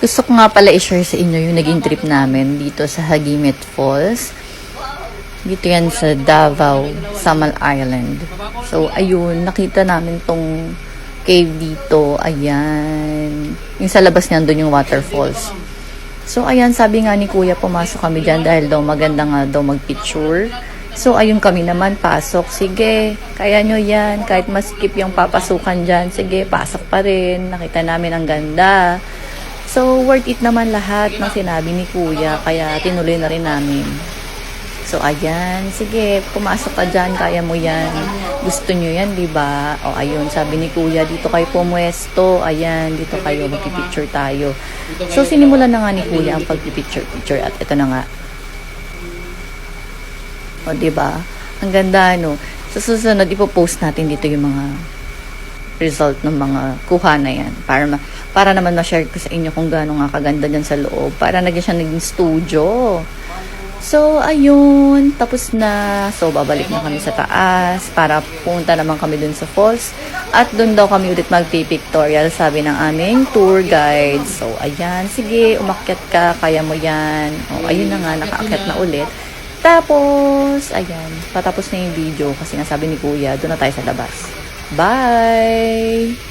Gusto ko nga pala i-share sa inyo yung naging trip namin dito sa Hagimit Falls. Dito yan sa Davao, Samal Island. So, ayun, nakita namin tong cave dito. Ayan. Yung sa labas niyan, doon yung waterfalls. So, ayan, sabi nga ni Kuya, pumasok kami dyan dahil daw maganda nga daw mag-picture. So, ayun kami naman, pasok. Sige, kaya nyo yan. Kahit maskip yung papasukan dyan, sige, pasok pa rin. Nakita namin ang ganda. So, worth it naman lahat ng sinabi ni Kuya, kaya tinuloy na rin namin. So, ayan, sige, pumasok ka dyan, kaya mo yan. Gusto nyo yan, di ba? O, ayun, sabi ni Kuya, dito kayo pumuesto. Ayan, dito kayo, magpipicture tayo. So, sinimulan na nga ni Kuya ang pagpipicture-picture at ito na nga. O, di ba? Ang ganda, no? Sa susunod, ipopost natin dito yung mga result ng mga kuha na yan. Para naman ma-share ko sa inyo kung gaano nga kaganda dyan sa loob. Para naging studio. So, ayun. Tapos na. So, babalik na kami sa taas para punta naman kami dun sa falls. At dun daw kami ulit magpipictorial, sabi ng aming tour guide. So, ayan. Sige, umakyat ka. Kaya mo yan. O, ayun na nga. Nakaakyat na ulit. Tapos, ayan. Patapos na yung video kasi nga sabi ni Kuya, doon na tayo sa labas. Bye!